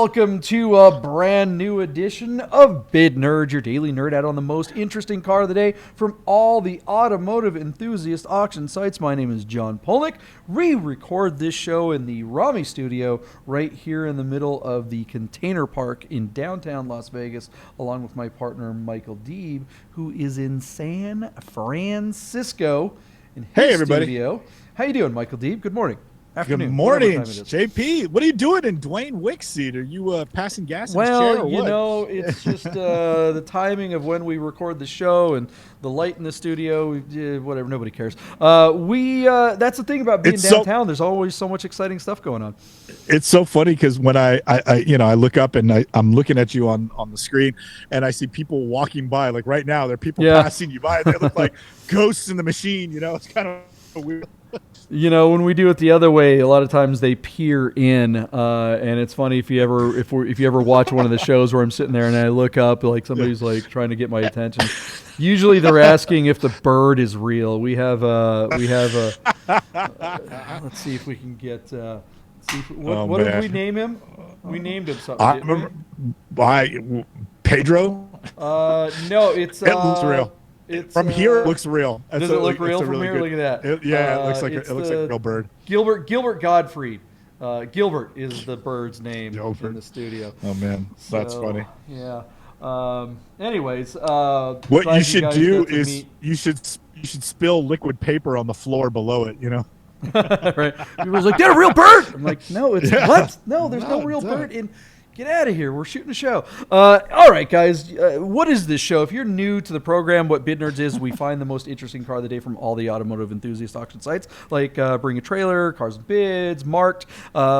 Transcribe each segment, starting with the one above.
welcome to a brand new edition of Bid Nerd, your daily nerd out on the most interesting car of the day from all the automotive enthusiast auction sites. My name is John Polnik. We record this show in the Rami studio right here in the middle of the Container Park in downtown Las Vegas, along with my partner Michael Deeb, who is in San Francisco in his studio. How you doing, Michael Deeb? Good morning. Afternoon. Good morning, JP. What are you doing in Dwayne Wick's seat? Are you passing gas in his chair or what? You know, it's just the timing of when we record the show and the light in the studio. Whatever, nobody cares. That's the thing about being downtown. There's always so much exciting stuff going on. It's so funny because when I look up and I'm looking at you on the screen and I see people walking by. Like right now, there are people passing you by. They look like ghosts in the machine. You know, it's kind of weird. You know, when we do it the other way, a lot of times they peer in, and it's funny if you ever watch one of the shows where I'm sitting there and I look up like somebody's like trying to get my attention. Usually they're asking if the bird is real. We have a let's see if we can get. What did we name him? We named him something. I remember by Pedro. No, it looks real. From here, it looks real. Does it look real from here? Look at that. It looks like a real bird. Gilbert Gottfried. Gilbert is the bird's name in the studio. Oh man, that's funny. Yeah. Anyways, what you should do is you should spill liquid paper on the floor below it. You know. Right. People's like, "They're a real bird." I'm like, "No, it's what? No, there's no real bird in." Get out of here. We're shooting a show. All right, guys. What is this show? If you're new to the program, what Bid Nerds is, we find the most interesting car of the day from all the automotive enthusiast auction sites, like Bring a Trailer, Cars&Bids, Marked.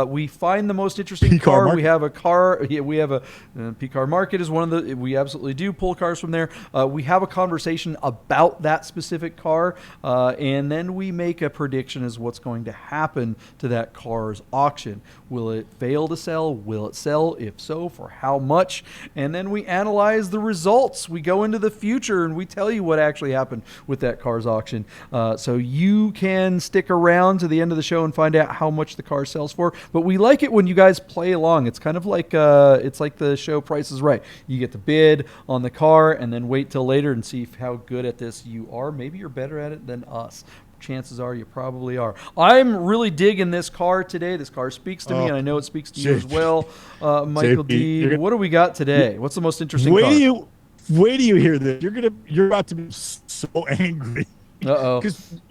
We find the most interesting car. Market. We have a car. Yeah, we have a PCar Market is one of the. We absolutely do pull cars from there. We have a conversation about that specific car, and then we make a prediction as what's going to happen to that car's auction. Will it fail to sell? Will it sell? If so, for how much? And then we analyze the results. We go into the future and we tell you what actually happened with that car's auction. So you can stick around to the end of the show and find out how much the car sells for. But we like it when you guys play along. It's kind of like the show Price is Right. You get to bid on the car and then wait till later and see how good at this you are. Maybe you're better at it than us. Chances are you probably are. I'm really digging this car today. This car speaks to me, and I know it speaks to you as well. Michael Deeb, what do we got today? What's the most interesting car? Wait till you hear this. You're about to be so angry. Because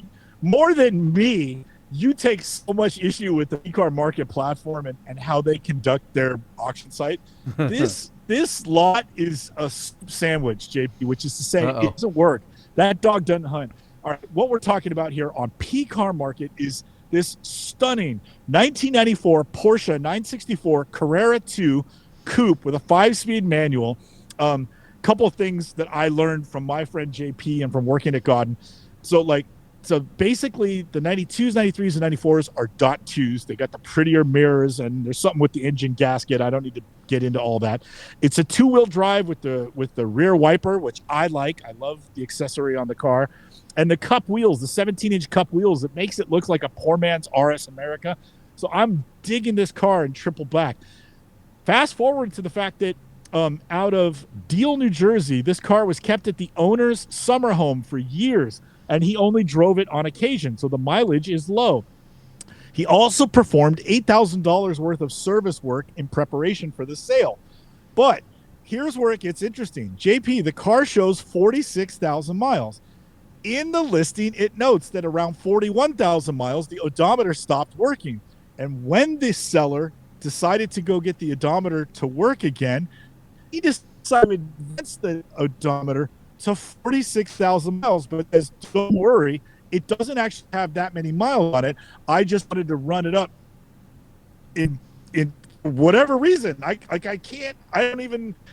more than me, you take so much issue with the PCar Market platform and how they conduct their auction site. This lot is a sandwich, JP, which is to say it doesn't work. That dog doesn't hunt. All right, what we're talking about here on PCar Market is this stunning 1994 Porsche 964 Carrera 2 coupe with a 5-speed manual. Couple of things that I learned from my friend JP and from working at Godden. So basically the 92s, 93s, and 94s are .2s. They got the prettier mirrors, and there's something with the engine gasket. I don't need to get into all that. It's a 2-wheel drive with the rear wiper, which I like. I love the accessory on the car. And the cup wheels, the 17-inch cup wheels, it makes it look like a poor man's RS America. So I'm digging this car in triple black. Fast forward to the fact that out of Deal, New Jersey, this car was kept at the owner's summer home for years, and he only drove it on occasion, so the mileage is low. He also performed $8,000 worth of service work in preparation for the sale. But here's where it gets interesting. JP, the car shows 46,000 miles. In the listing, it notes that around 41,000 miles, the odometer stopped working. And when the seller decided to go get the odometer to work again, he decided to advance the odometer to 46,000 miles. But don't worry, it doesn't actually have that many miles on it. I just wanted to run it up in whatever reason.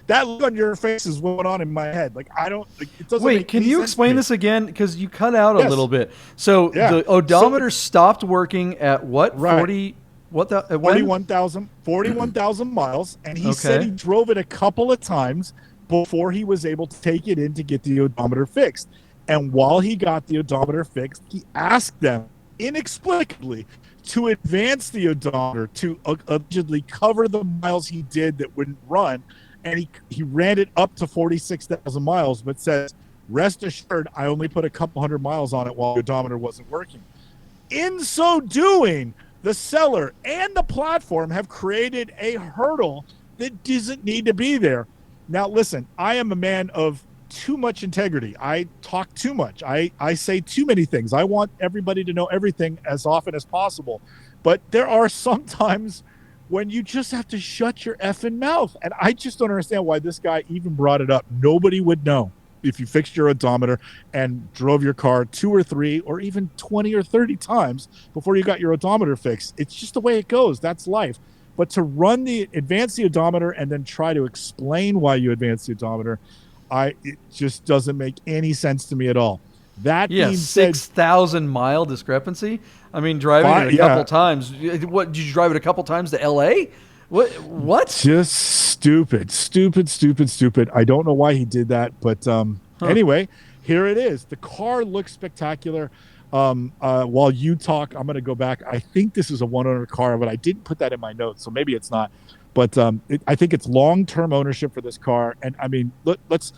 That look on your face is going on in my head. Like, it doesn't. Wait, can you explain this again? Because you cut out a little bit. So the odometer stopped working at what? Right. 41,000 miles. And he said he drove it a couple of times before he was able to take it in to get the odometer fixed. And while he got the odometer fixed, he asked them inexplicably to advance the odometer to allegedly cover the miles he did that wouldn't run, and he ran it up to 46,000 miles, but says, rest assured, I only put a couple hundred miles on it while the odometer wasn't working. In so doing, the seller and the platform have created a hurdle that doesn't need to be there. Now, listen, I am a man of too much integrity. I talk too much. I say too many things. I want everybody to know everything as often as possible. But there are some times when you just have to shut your effing mouth. And I just don't understand why this guy even brought it up. Nobody would know if you fixed your odometer and drove your car 2 or 3 or even 20 or 30 times before you got your odometer fixed. It's just the way it goes. That's life. But to advance the odometer and then try to explain why you advanced the odometer, it just doesn't make any sense to me at all. That being said, 6,000 mile discrepancy. I mean, driving it a couple times. What did you drive it a couple times to L.A.? What? Just stupid. I don't know why he did that, but anyway, here it is. The car looks spectacular. While you talk, I'm going to go back. I think this is a one-owner car, but I didn't put that in my notes, so maybe it's not. But I think it's long-term ownership for this car. And, I mean, let's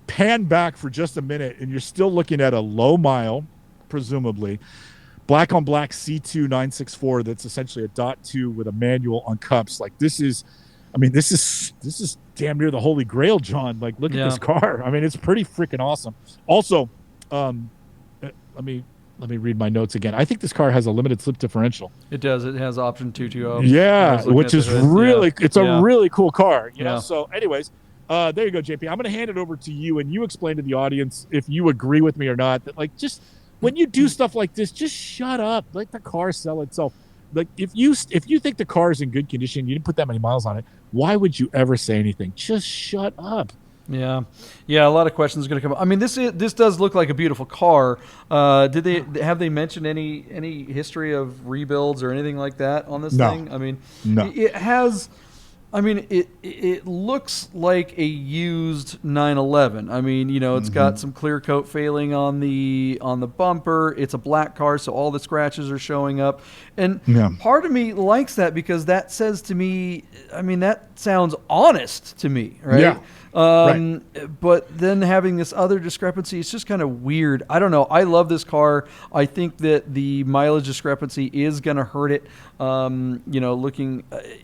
pan back for just a minute, and you're still looking at a low mile, presumably, black-on-black C2 964 that's essentially a .2 with a manual on cups. Like, this is damn near the holy grail, John. Like, look at this car. I mean, it's pretty freaking awesome. Also, let me read my notes again. I think this car has a limited slip differential. It does. It has option 220. Yeah, which is really, it's a really cool car. You know? Yeah. So anyways, there you go, JP. I'm going to hand it over to you, and you explain to the audience if you agree with me or not. That, like, just when you do stuff like this, just shut up. Let the car sell itself. Like, if you think the car is in good condition, you didn't put that many miles on it, why would you ever say anything? Just shut up. Yeah. A lot of questions are going to come up. I mean, this does look like a beautiful car. Have they mentioned any history of rebuilds or anything like that on this thing? I mean, no. It has. I mean, it looks like a used 911. I mean, you know, it's got some clear coat failing on the bumper. It's a black car, so all the scratches are showing up. And part of me likes that because that says to me, I mean, that sounds honest to me, right? Yeah. Right. But then having this other discrepancy, it's just kind of weird. I don't know. I love this car. I think that the mileage discrepancy is going to hurt it. You know,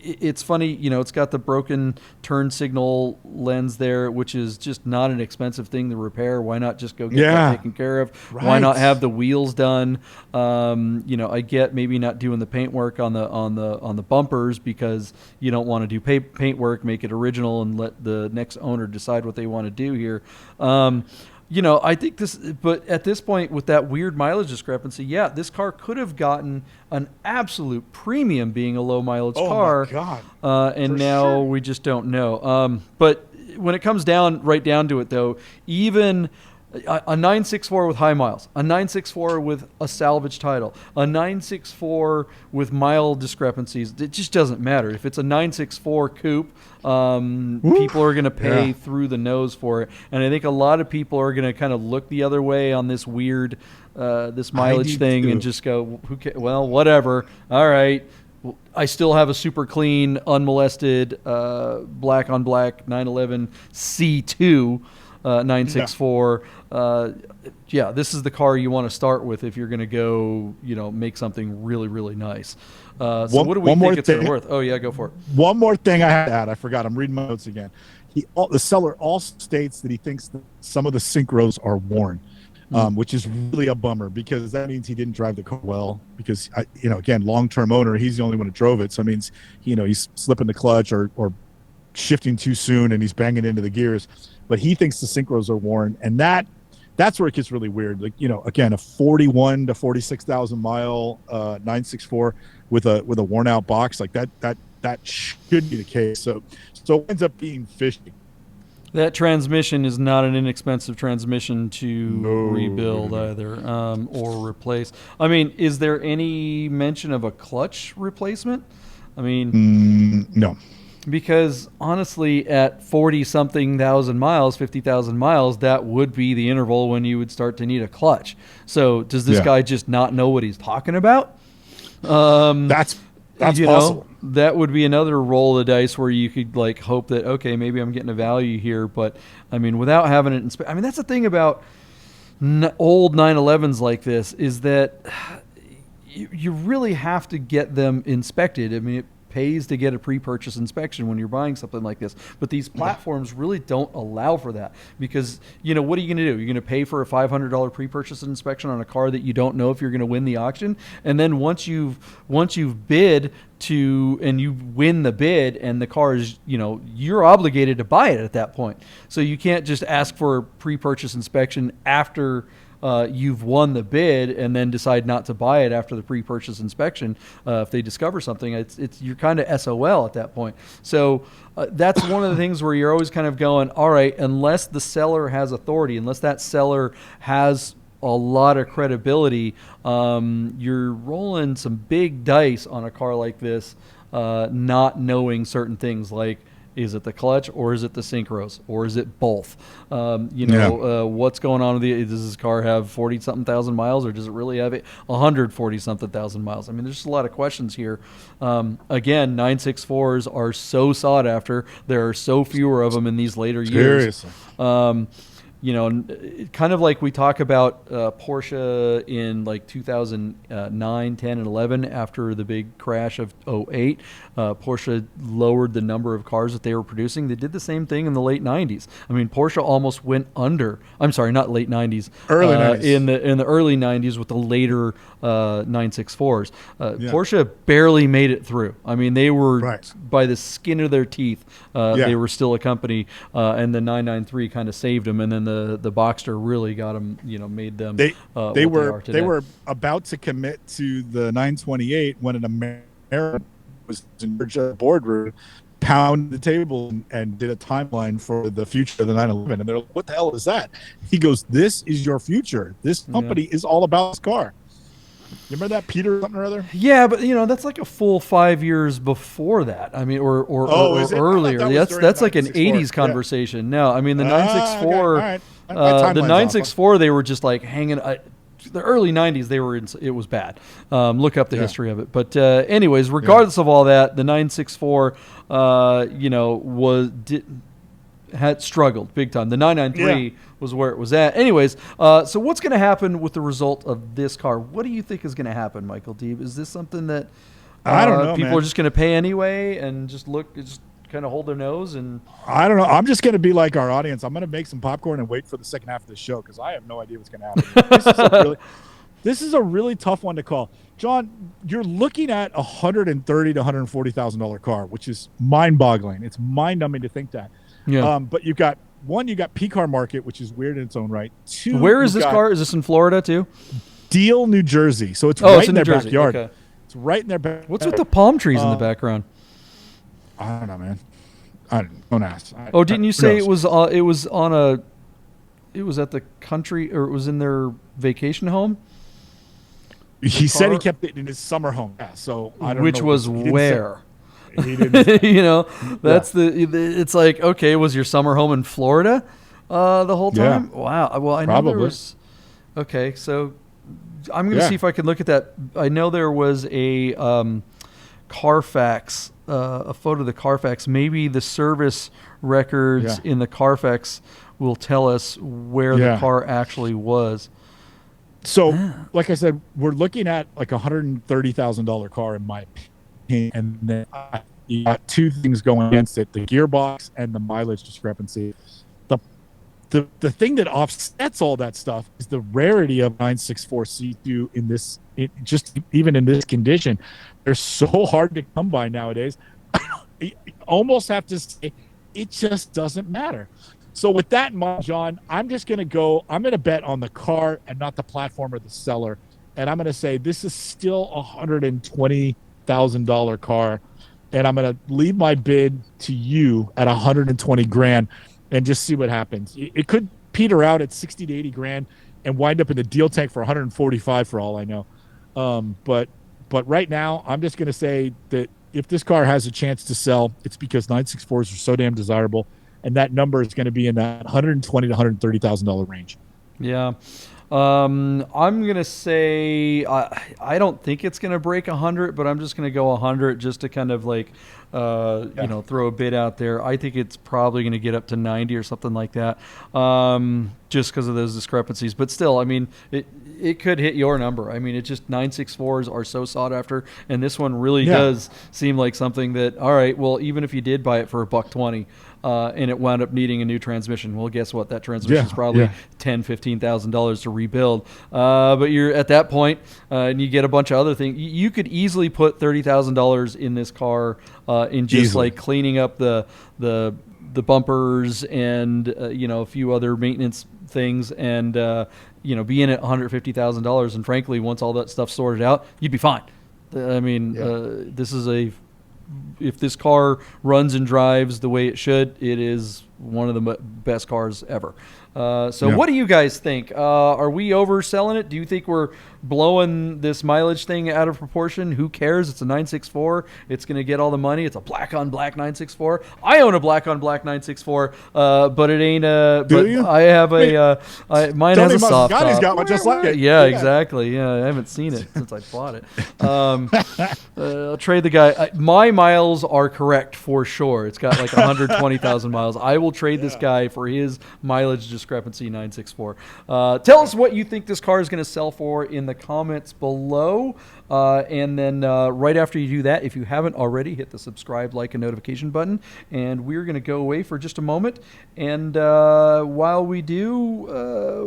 it's funny, you know, it's got the broken turn signal lens there, which is just not an expensive thing to repair. Why not just go get that taken care of? Right. Why not have the wheels done? You know, I get maybe not doing the paint work on the bumpers because you don't want to do paint work, make it original and let the next owner decide what they want to do here. You know, I think but at this point with that weird mileage discrepancy, this car could have gotten an absolute premium being a low mileage car. Oh my God. And now we just don't know. But when it comes right down to it though, even a 964 with high miles, a 964 with a salvage title, a 964 with mile discrepancies, it just doesn't matter. If it's a 964 coupe, people are going to pay through the nose for it. And I think a lot of people are going to kind of look the other way on this weird, this mileage thing and just go, well, whatever. All right. I still have a super clean, unmolested, black on black 911 C2. 964. This is the car you want to start with if you're going to go, you know, make something really, really nice. So what do we think it's worth? Oh yeah, go for it. One more thing I had to add. I forgot. I'm reading my notes again. The seller also states that he thinks that some of the synchros are worn, which is really a bummer because that means he didn't drive the car well. Because again, long-term owner, he's the only one who drove it, so it means he's slipping the clutch or shifting too soon and he's banging into the gears. But he thinks the synchros are worn, and that's where it gets really weird. Like, again, a 41 to 46,000 mile 964 with a worn out box, like that should be the case. So it ends up being fishy. That transmission is not an inexpensive transmission to rebuild either, or replace. I mean, is there any mention of a clutch replacement? I mean, no. Because honestly, at 40-something thousand miles, 50,000 miles, that would be the interval when you would start to need a clutch. So does this guy just not know what he's talking about? That's possible. That would be another roll of the dice where you could like hope that, okay, maybe I'm getting a value here. But I mean, without having it I mean, that's the thing about old 911s like this, is that you really have to get them inspected. I mean, it pays to get a pre-purchase inspection when you're buying something like this, but these platforms really don't allow for that, because what are you going to do? You're going to pay for a $500 pre-purchase inspection on a car that you don't know if you're going to win the auction, and then once you've bid and you win the bid and the car is, you're obligated to buy it at that point. So you can't just ask for a pre-purchase inspection after you've won the bid and then decide not to buy it after the pre-purchase inspection. If they discover something, you're kind of SOL at that point. So that's one of the things where you're always kind of going, all right, unless the seller has authority, unless that seller has a lot of credibility, you're rolling some big dice on a car like this, not knowing certain things like, is it the clutch or is it the synchros or is it both? What's going on with does this car have 40-something thousand miles, or does it really have 140-something thousand miles? I mean, there's just a lot of questions here. Again, 964s are so sought after. There are so fewer of them in these later years. Seriously. Kind of like we talk about Porsche in like 2009, 10, and 11 after the big crash of 08. Porsche lowered the number of cars that they were producing. They did the same thing in the late 90s. I mean, Porsche almost went under. I'm sorry, not late 90s. Early 90s. In the early 90s with the later 964s. Porsche barely made it through. I mean, they were by the skin of their teeth. They were still a company, and the 993 kind of saved them, and then the Boxster really got them. Made them. They were about to commit to the 928 when an American was in the boardroom, pounded the table and did a timeline for the future of the 911, and they're like, "What the hell is that?" He goes, "This is your future. This company is all about this car." You remember that Peter something or other? Yeah, but that's like a full 5 years before that. I mean, or earlier. That's like an 80s conversation. No, I mean the 964. Okay. The 964, they were just like hanging. The early 90s, it was bad. Look up the history of it. But anyways, regardless of all that, the 964, had struggled big time. The 993 was where it was at. Anyways, so what's going to happen with the result of this car? What do you think is going to happen, Michael Deeb? Is this something that I don't know, people are just going to pay anyway and just kind of hold their nose? And I don't know. I'm just going to be like our audience. I'm going to make some popcorn and wait for the second half of the show because I have no idea what's going to happen. This is a really tough one to call. John, you're looking at a $130,000 to $140,000 car, which is mind-boggling. It's mind-numbing to think that. Yeah. But you got PCar market, which is weird in its own right. Two, where is this car? Is this in Florida too? Deal, New Jersey. So it's right in their backyard. Okay. It's right in their backyard. What's with the palm trees in the background? I don't know, man. Don't ask. Didn't you say it was at the country, or it was in their vacation home? He said he kept it in his summer home. Yeah, so I don't know. Which was where? He didn't. That's it's like, okay, was your summer home in Florida the whole time? Yeah. Wow. Well, I know Probably. there was. Okay, so I'm going to see if I can look at that. I know there was a Carfax, a photo of the Carfax. Maybe the service records in the Carfax will tell us where the car actually was. So, like I said, we're looking at like a $130,000 car in my opinion. And then you got two things going against it: the gearbox and the mileage discrepancy. The thing that offsets all that stuff is the rarity of 964 C2 even in this condition. They're so hard to come by nowadays. You almost have to say it just doesn't matter. So with that in mind, John, I'm going to bet on the car and not the platform or the seller. And I'm going to say this is still $120,000 car, and I'm going to leave my bid to you at $120,000 and just see what happens. It could peter out at 60 to 80 grand and wind up in the deal tank for 145 for all I know. But right now, I'm just going to say that if this car has a chance to sell, it's because 964s are so damn desirable, and that number is going to be in that $120,000 to $130,000 range. Yeah. I'm gonna say I don't think it's gonna break 100, but I'm just gonna go 100 just to kind of like throw a bid out there. I think it's probably gonna get up to 90 or something like that, just because of those discrepancies. But still, I mean, it could hit your number. I mean, it's just 964s are so sought after, and this one really does seem like something that, all right, well, even if you did buy it for $120, and it wound up needing a new transmission, well, guess what? That transmission is probably $10,000-$15,000 to rebuild. But you're at that point, and you get a bunch of other things. You could easily put $30,000 in this car in just like cleaning up the bumpers and a few other maintenance things, and be in at $150,000. And frankly, once all that stuff's sorted out, you'd be fine. I mean, this is if this car runs and drives the way it should, it is one of the best cars ever. What do you guys think? Are we overselling it? Do you think we're blowing this mileage thing out of proportion? Who cares? It's a 964. It's going to get all the money. It's a black on black 964. I own a black on black 964, but it ain't a. Do you? I have mine has a soft top. He's got one just like it. Yeah, exactly. Yeah, I haven't seen it since I bought it. I'll trade the guy. My miles are correct for sure. It's got like 120,000 miles. I will trade this guy for his mileage discrepancy 964. Tell us what you think this car is going to sell for in the comments below. And then right after you do that, if you haven't already, hit the subscribe, like, and notification button. And we're going to go away for just a moment. And while we do,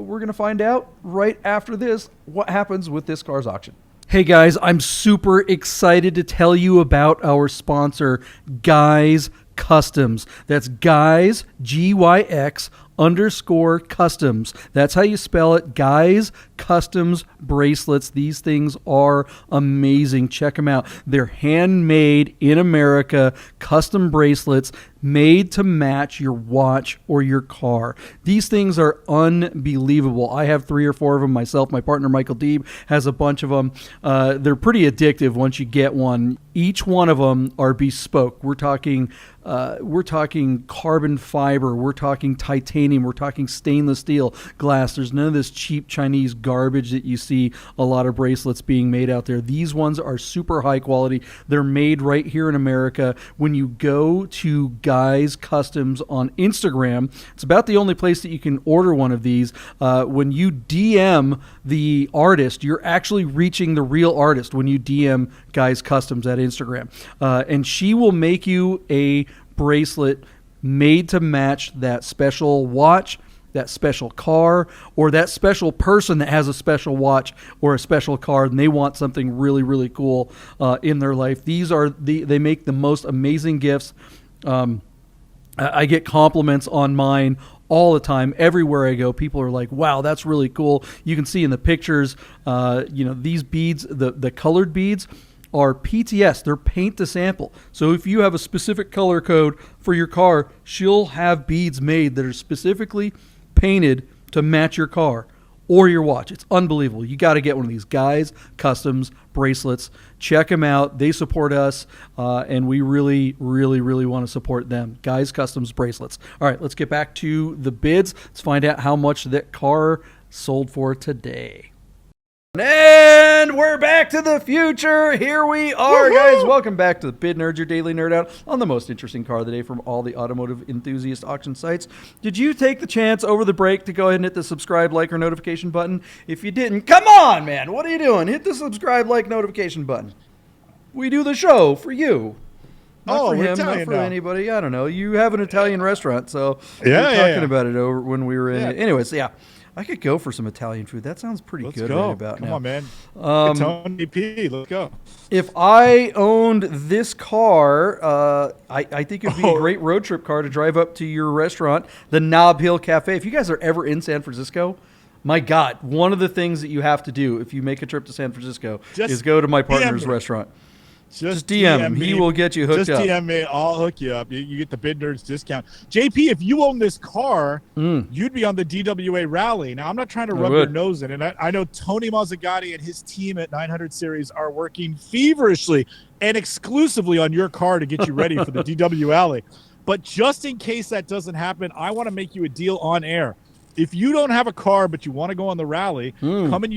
we're going to find out right after this what happens with this car's auction. Hey guys, I'm super excited to tell you about our sponsor, Guys Customs. That's Guys, Gyx _customs. That's how you spell it. Guys Customs bracelets. These things are amazing. Check them out. They're handmade in America, custom bracelets made to match your watch or your car. These things are unbelievable. I have 3 or 4 of them myself. My partner Michael Deeb has a bunch of them. They're pretty addictive once you get one. Each one of them are bespoke. We're talking carbon fiber. We're talking titanium. We're talking stainless steel, glass. There's none of this cheap Chinese garbage that you see a lot of bracelets being made out there. These ones are super high quality. They're made right here in America. When you go to Guys Customs on Instagram, it's about the only place that you can order one of these. When you DM the artist, you're actually reaching the real artist when you DM Guys Customs at Instagram. And she will make you a bracelet made to match that special watch, that special car, or that special person that has a special watch or a special car and they want something really, really cool in their life. They make the most amazing gifts. I get compliments on mine all the time. Everywhere I go, people are like, wow, that's really cool. You can see in the pictures, these beads, the colored beads are PTS. They're paint to sample. So if you have a specific color code for your car, she'll have beads made that are specifically painted to match your car or your watch. It's unbelievable. You got to get one of these Guys Customs bracelets. Check them out. They support us, and we really, really, really want to support them. Guys Customs bracelets. All right, let's get back to the bids. Let's find out how much that car sold for today. And we're back to the future. Here we are, guys. Welcome back to the Bid Nerds, your daily nerd out on the most interesting car of the day from all the automotive enthusiast auction sites. Did you take the chance over the break to go ahead and hit the subscribe, like, or notification button? If you didn't, come on, man. What are you doing? Hit the subscribe, like, notification button. We do the show for you. Not for him, not for anybody. I don't know. You have an Italian restaurant, so we were talking about it over when we were in it. Anyways, yeah. I could go for some Italian food. That sounds pretty good right about now. Come on, man. Tony P, let's go. If I owned this car, I think it would be a great road trip car to drive up to your restaurant, the Nob Hill Cafe. If you guys are ever in San Francisco, my God, one of the things that you have to do if you make a trip to San Francisco is go to my partner's restaurant. Just DM him. He will get you hooked up. Just DM me. I'll hook you up. You get the Bid Nerds discount. JP, if you own this car, you'd be on the DWA rally. Now, I'm not trying to rub your nose in it. I know Tony Mazzagatti and his team at 900 Series are working feverishly and exclusively on your car to get you ready for the DW Alley. But just in case that doesn't happen, I want to make you a deal on air. if you don't have a car but you want to go on the rally, come and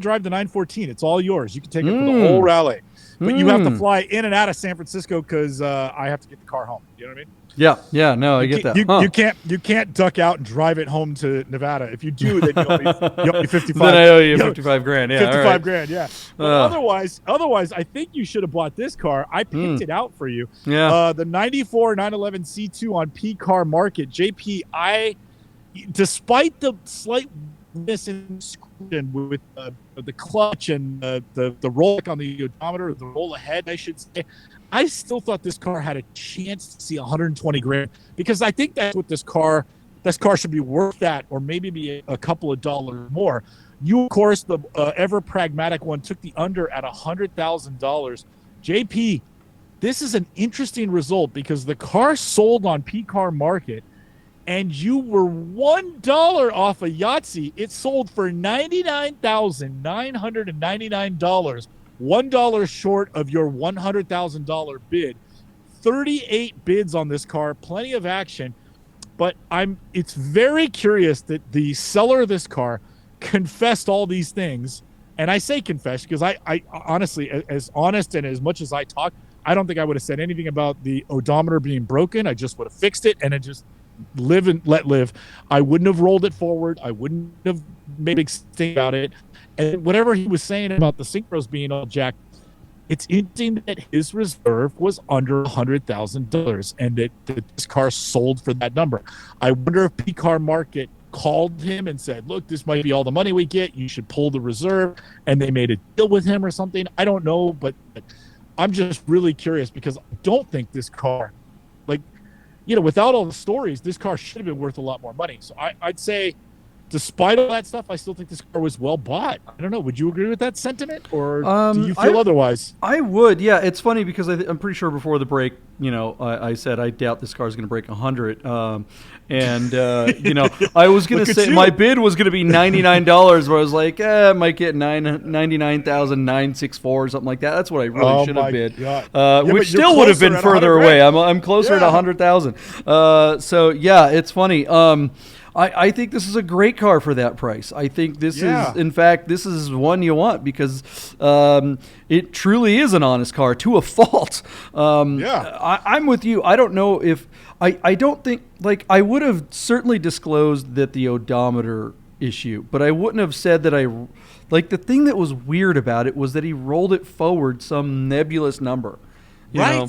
drive the 914. It's all yours. You can take it for the whole rally, but you have to fly in and out of San Francisco because I have to get the car home. You know what I mean? Yeah, no, I get that. You can't duck out and drive it home to Nevada. If you do, then you owe me 55. Then I owe you 55 grand. Yeah, 55 grand. Yeah. But otherwise, I think you should have bought this car. I picked it out for you. Yeah. The 94 911 C2 on PCar Market. JP, despite the slight weakness in with the clutch and the roll on the odometer, the roll ahead, I should say, I still thought this car had a chance to see 120 grand, because I think that's what this car should be worth, that, or maybe be a couple of dollars more. You, of course, the ever pragmatic one, took the under at $100,000. JP, this is an interesting result because the car sold on PCar Market, and you were $1 off a Yahtzee. It sold for $99,999. $1 short of your $100,000 bid. 38 bids on this car, plenty of action. But it's very curious that the seller of this car confessed all these things. And I say confessed because I honestly, as honest and as much as I talk, I don't think I would have said anything about the odometer being broken. I just would have fixed it and it just live and let live. I wouldn't have rolled it forward. I wouldn't have made a big thing about it. And whatever he was saying about the synchros being all jacked, it's interesting that his reserve was under $100,000 and that this car sold for that number. I wonder if PCar Market called him and said, look, this might be all the money we get. You should pull the reserve. And they made a deal with him or something. I don't know, but I'm just really curious because I don't think this car, without all the stories, this car should have been worth a lot more money. So I'd say, despite all that stuff, I still think this car was well bought. I don't know. Would you agree with that sentiment, or do you feel otherwise? I would. Yeah, it's funny because I'm pretty sure before the break, I said I doubt this car is going to break 100. I was going to say my bid was going to be $99, but I was like, I might get $99,964 or something like that. That's what I really should have bid, which still would have been further away. I'm closer to 100,000. So yeah, it's funny. I think this is a great car for that price. I think this is, in fact, this is one you want because it truly is an honest car to a fault. I'm with you. I don't know if I don't think, I would have certainly disclosed that the odometer issue, but I wouldn't have said that the thing that was weird about it was that he rolled it forward some nebulous number. You know?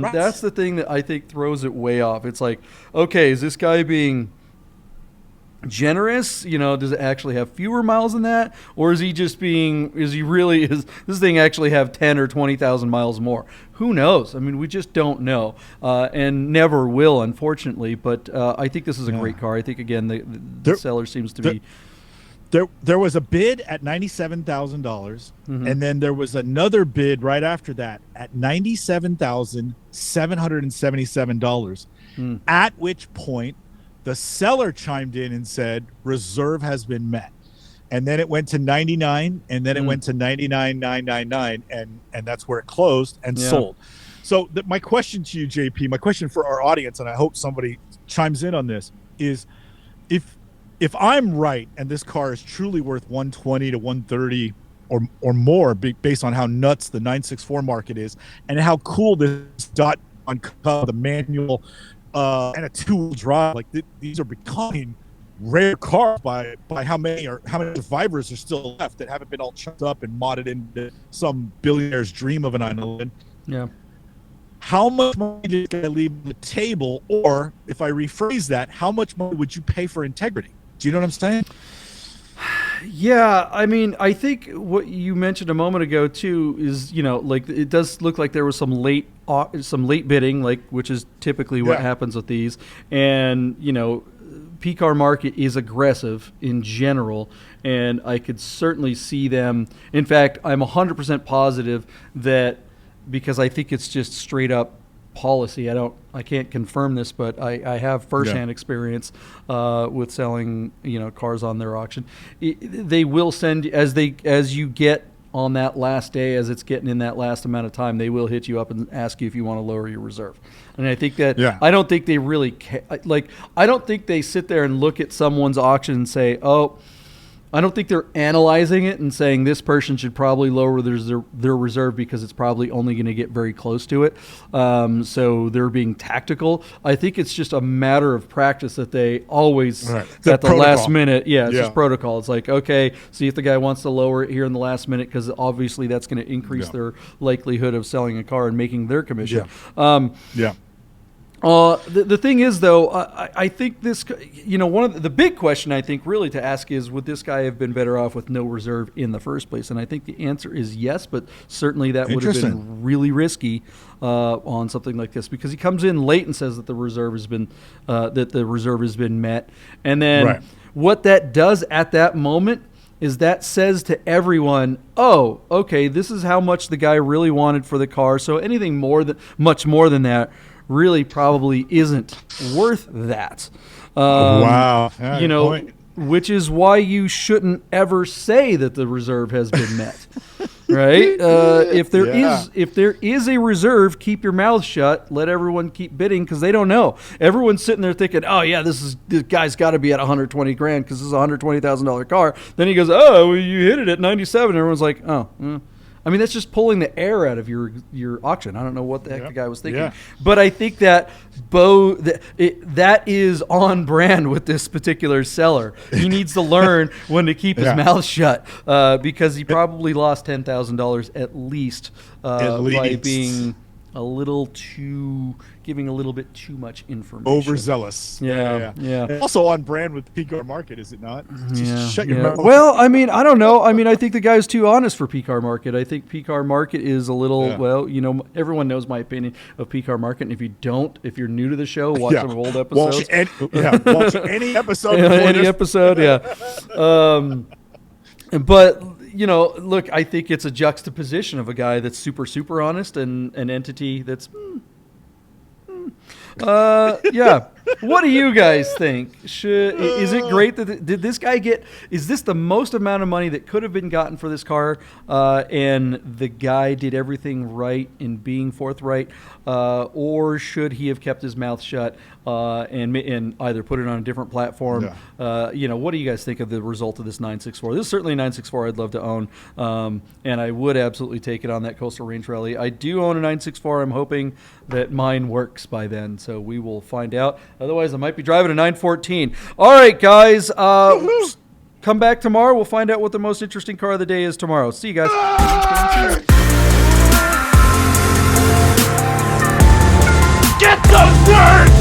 That's the thing that I think throws it way off. It's like, okay, is this guy being generous? Does it actually have fewer miles than that, or is this thing actually have 10 or 20,000 miles more? Who knows? I mean, we just don't know, and never will, unfortunately. But I think this is a great car. I think again the seller seems to be. There was a bid at $97,000, and then there was another bid right after that at $97,777. At which point, the seller chimed in and said, reserve has been met. And then it went to 99, and then it went to 99,999, and that's where it closed and sold. So my question to you, JP, my question for our audience, and I hope somebody chimes in on this, is if I'm right and this car is truly worth 120 to 130 or more based on how nuts the 964 market is and how cool this dot on the manual and a two-wheel drive, these are becoming rare cars by how many survivors are still left that haven't been all chucked up and modded into some billionaire's dream of a 911. Yeah. How much money did I leave on the table? Or if I rephrase that, how much money would you pay for integrity? Do you know what I'm saying? Yeah, I mean, I think what you mentioned a moment ago too is, it does look like there was some late bidding, which is typically what happens with these, and PCar Market is aggressive in general, and I could certainly see them. In fact, I'm 100% positive that, because I think it's just straight up policy. I can't confirm this, but I have firsthand experience with selling cars on their auction. They will send as you get on that last day, as it's getting in that last amount of time, they will hit you up and ask you if you want to lower your reserve. And I think that I don't think they really I don't think they sit there and look at someone's auction and say, oh, I don't think they're analyzing it and saying this person should probably lower their reserve because it's probably only going to get very close to it. So they're being tactical. I think it's just a matter of practice that they always, at the last minute, it's just protocol. It's like, okay, see if the guy wants to lower it here in the last minute, because obviously that's going to increase their likelihood of selling a car and making their commission. The thing is, though, I think this, one of the big question I think really to ask is, would this guy have been better off with no reserve in the first place? And I think the answer is yes, but certainly that would have been really risky on something like this, because he comes in late and says that the reserve has been met, and then what that does at that moment is that says to everyone, oh, okay, this is how much the guy really wanted for the car. So anything much more than that really probably isn't worth that. Which is why you shouldn't ever say that the reserve has been met, right? If there is a reserve, keep your mouth shut. Let everyone keep bidding, because they don't know. Everyone's sitting there thinking, oh yeah, this guy's got to be at $120,000 because this is a $120,000 car. Then he goes, oh, well, you hit it at 97. Everyone's like, oh. I mean, that's just pulling the air out of your auction. I don't know what the heck the guy was thinking. But I think that that is on brand with this particular seller. He needs to learn when to keep his mouth shut, because he probably lost $10,000 at least by being giving a little bit too much information. Overzealous. Yeah. Also on brand with PCar Market, is it not? Just shut your mouth. Well, I mean, I don't know. I mean, I think the guy's too honest for PCar Market. I think PCar Market is a little, everyone knows my opinion of PCar Market. And if you're new to the show, watch some old episodes. Watch any episode. But look, I think it's a juxtaposition of a guy that's super, super honest and an entity that's, What do you guys think? Is it great that did this guy get? Is this the most amount of money that could have been gotten for this car? And the guy did everything right in being forthright, or should he have kept his mouth shut and either put it on a different platform? What do you guys think of the result of this 964? This is certainly a 964 I'd love to own, and I would absolutely take it on that Coastal Range Rally. I do own a 964. I'm hoping that mine works by then, so we will find out. Otherwise, I might be driving a 914. All right, guys. Come back tomorrow. We'll find out what the most interesting car of the day is tomorrow. See you guys. Get those words!